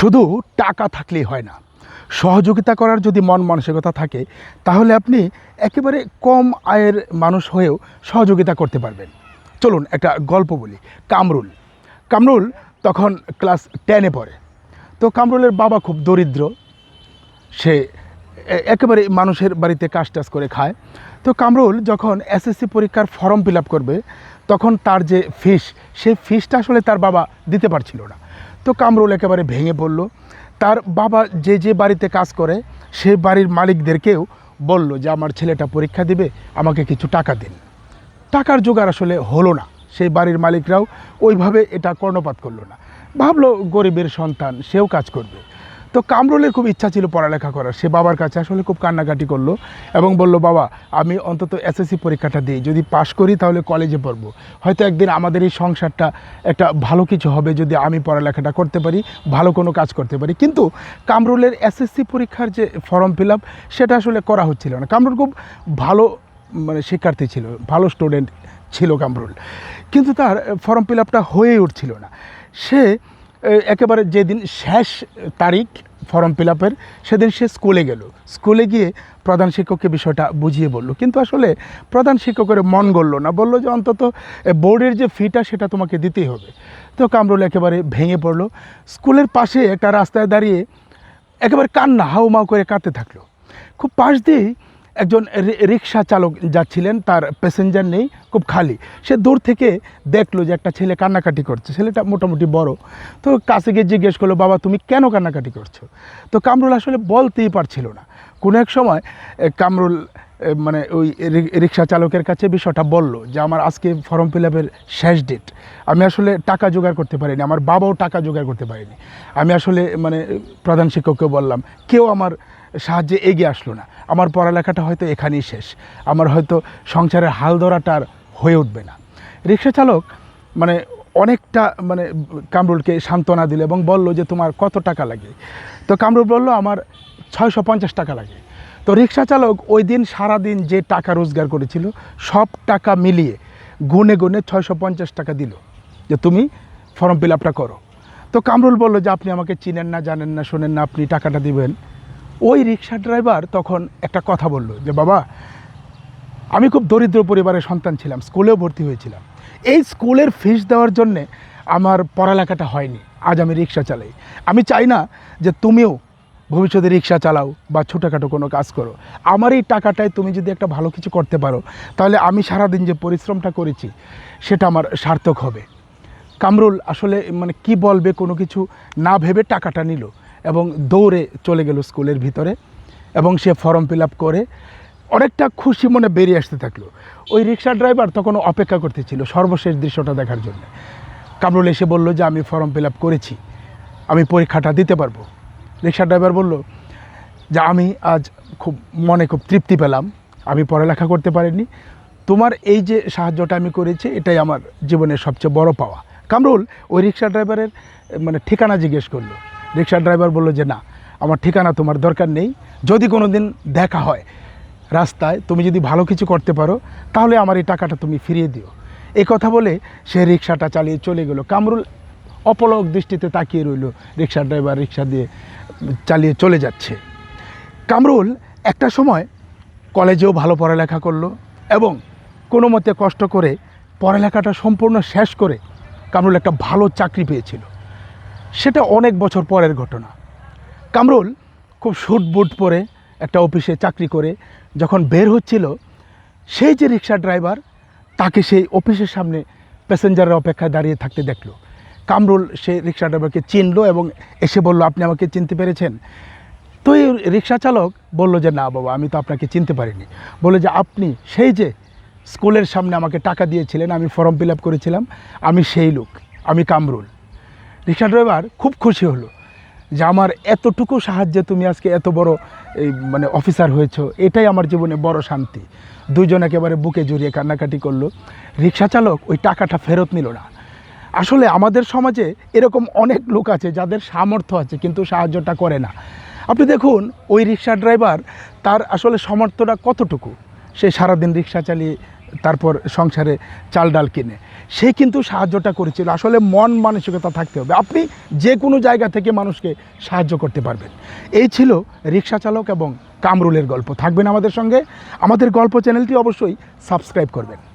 শুধু টাকা থাকলেই হয় না, সহযোগিতা করার যদি মন মানসিকতা থাকে তাহলে আপনি একেবারে কম আয়ের মানুষ হয়েও সহযোগিতা করতে পারবেন। চলুন একটা গল্প বলি। কামরুল কামরুল তখন ক্লাস 10-এ পড়ে। তো কামরুলের বাবা খুব দরিদ্র, সে একেবারে মানুষের বাড়িতে কাজ টাজ করে খায়। তো কামরুল যখন এসএসসি পরীক্ষার ফর্ম ফিল আপ করবে তখন তার যে ফিস, সেই ফিসটা আসলে তার বাবা দিতে পারছিল না। তো কামরুল একেবারে ভেঙে পড়ল। তার বাবা যে বাড়িতে কাজ করে সে বাড়ির মালিকদেরকেও বলল যে আমার ছেলেটা পরীক্ষা দিবে, আমাকে কিছু টাকা দিন। টাকার জোগাড় আসলে হলো না, সেই বাড়ির মালিকরাও ওইভাবে এটা কর্ণপাত করলো না। ভাবলো গরিবের সন্তান, সেও কাজ করবে। তো কামরুলের খুব ইচ্ছা ছিল পড়ালেখা করার। সে বাবার কাছে আসলে খুব কান্নাকাটি করলো এবং বলল, বাবা আমি অন্তত এসএসসি পরীক্ষাটা দিই, যদি পাশ করি তাহলে কলেজে পড়বো, হয়তো একদিন আমাদের এই সংসারটা একটা ভালো কিছু হবে যদি আমি পড়ালেখাটা করতে পারি, ভালো কোনো কাজ করতে পারি। কিন্তু কামরুলের এসএসসি পরীক্ষার যে ফর্ম ফিল আপ সেটা আসলে করা হচ্ছিল না। কামরুল খুব ভালো শিক্ষার্থী ছিল, ভালো স্টুডেন্ট ছিল কামরুল, কিন্তু তার ফর্ম ফিল আপটা হয়ে উঠছিল না। সে একেবারে যেদিন শেষ তারিখ ফর্ম ফিল আপের, সেদিন সে স্কুলে গেল। স্কুলে গিয়ে প্রধান শিক্ষককে বিষয়টা বুঝিয়ে বলল, কিন্তু আসলে প্রধান শিক্ষকের মন গড়ল না। বলল যে অন্তত বোর্ডের যে ফিটা সেটা তোমাকে দিতেই হবে। তো কামরুল একেবারে ভেঙে পড়ল। স্কুলের পাশে একটা রাস্তায় দাঁড়িয়ে একেবারে কান্না হাউমাউ করে কাঁদতে থাকলো। খুব পাশ দিয়েই একজন রিক্সা চালক যাচ্ছিলেন, তার প্যাসেঞ্জার নেই, খুব খালি। সে দূর থেকে দেখলো যে একটা ছেলে কান্নাকাটি করছে, ছেলেটা মোটামুটি বড়। তো কাছে গিয়ে জিজ্ঞেস করলো, বাবা তুমি কেন কান্নাকাটি করছো? তো কামরুল আসলে বলতেই পারছিল না। কোনো এক সময় কামরুল ওই রিক্সা চালকের কাছে বিষয়টা বলল যে আমার আজকে ফর্ম ফিল আপের শেষ ডেট, আমি আসলে টাকা জোগাড় করতে পারিনি, আমার বাবাও টাকা জোগাড় করতে পারেনি। আমি আসলে প্রধান শিক্ষককে বললাম, কেউ আমার সাহায্যে এগিয়ে আসলো না, আমার পড়ালেখাটা হয়তো এখানেই শেষ, আমার হয়তো সংসারের হাল ধরাটা আর হয়ে উঠবে না। রিক্সা চালক অনেকটা কামরুলকে সান্ত্বনা দিল এবং বলল যে তোমার কত টাকা লাগে? তো কামরুল বলল, আমার 650 টাকা লাগে। তো রিক্সা চালক ওই দিন সারাদিন যে টাকা রোজগার করেছিল সব টাকা মিলিয়ে গুনে গুনে 650 টাকা দিল যে তুমি ফর্ম ফিল আপটা করো। তো কামরুল বলল যে আপনি আমাকে চিনেন না, জানেন না, শোনেন না, আপনি টাকাটা দিবেন। ওই রিক্সা ড্রাইভার তখন একটা কথা বলল যে বাবা, আমি খুব দরিদ্র পরিবারের সন্তান ছিলাম, স্কুলেও ভর্তি হয়েছিলাম, এই স্কুলের ফিস দেওয়ার জন্যে আমার পড়ালেখাটা হয়নি, আজ আমি রিক্সা চালাই। আমি চাই না যে তুমিও ভবিষ্যতে রিক্সা চালাও বা ছোটোখাটো কোনো কাজ করো। আমার এই টাকাটায় তুমি যদি একটা ভালো কিছু করতে পারো তাহলে আমি সারাদিন যে পরিশ্রমটা করেছি সেটা আমার সার্থক হবে। কামরুল আসলে কি বলবে কোনো কিছু না ভেবে টাকাটা নিল এবং দৌড়ে চলে গেল স্কুলের ভিতরে এবং সে ফর্ম ফিল আপ করে অনেকটা খুশি মনে বেরিয়ে আসতে থাকলো। ওই রিক্সা ড্রাইভার তখন অপেক্ষা করতেছিল সর্বশেষ দৃশ্যটা দেখার জন্য। কামরুল এসে বলল যে আমি ফর্ম ফিল আপ করেছি, আমি পরীক্ষাটা দিতে পারবো। রিক্সা ড্রাইভার বলল যে আমি আজ খুব তৃপ্তি পেলাম, আমি পড়ালেখা করতে পারিনি, তোমার এই যে সাহায্যটা আমি করেছি এটাই আমার জীবনের সবচেয়ে বড় পাওয়া। কামরুল ওই রিক্সা ড্রাইভারের ঠিকানা জিজ্ঞেস করলো। রিক্সা ড্রাইভার বলল যে না, আমার ঠিকানা তোমার দরকার নেই, যদি কোনো দিন দেখা হয় রাস্তায়, তুমি যদি ভালো কিছু করতে পারো তাহলে আমার এই টাকাটা তুমি ফিরিয়ে দিও। এই কথা বলে সে রিক্সাটা চালিয়ে চলে গেল। কামরুল অপলক দৃষ্টিতে তাকিয়ে রইল, রিক্সা ড্রাইভার রিক্সা দিয়ে চালিয়ে চলে যাচ্ছে। কামরুল একটা সময় কলেজেও ভালো পড়ালেখা করলো এবং কোনো মতে কষ্ট করে পড়ালেখাটা সম্পূর্ণ শেষ করে কামরুল একটা ভালো চাকরি পেয়েছিল। সেটা অনেক বছর পরের ঘটনা। কামরুল খুব স্যুট বুট পরে একটা অফিসে চাকরি করে যখন বের হচ্ছিল, সেই যে রিক্সা ড্রাইভার তাকে সেই অফিসের সামনে প্যাসেঞ্জারের অপেক্ষায় দাঁড়িয়ে থাকতে দেখলো। কামরুল সেই রিক্সা ড্রাইভারকে চিনলো এবং এসে বলল, আপনি আমাকে চিনতে পেরেছেন? তো এই রিক্সা চালক বলল যে না বাবা, আমি তো আপনাকে চিনতে পারিনি। বলে যে আপনি সেই যে স্কুলের সামনে আমাকে টাকা দিয়েছিলেন, আমি ফর্ম ফিল আপ করেছিলাম, আমি সেই লোক, আমি কামরুল। রিক্সা ড্রাইভার খুব খুশি হলো যে আমার এতটুকু সাহায্যে তুমি আজকে এত বড় অফিসার হয়েছো, এটাই আমার জীবনে বড় শান্তি। দুইজন একেবারে বুকে জড়িয়ে কান্নাকাটি করলো। রিক্সা চালক ওই টাকাটা ফেরত নিল না। আসলে আমাদের সমাজে এরকম অনেক লোক আছে যাদের সামর্থ্য আছে কিন্তু সাহায্যটা করে না। আপনি দেখুন ওই রিক্সা ড্রাইভার, তার আসলে সামর্থ্যটা কতটুকু, সে সারাদিন রিক্সা চালিয়ে তারপর সংসারে চাল ডাল কিনে, সে কিন্তু সাহায্যটা করেছিল। আসলে মন মানসিকতা থাকতে হবে, আপনি যে কোনো জায়গা থেকে মানুষকে সাহায্য করতে পারবেন। এই ছিল রিক্সা চালক এবং কামরুলের গল্প। থাকবেন আমাদের সঙ্গে, আমাদের গল্প চ্যানেলটি অবশ্যই সাবস্ক্রাইব করবেন।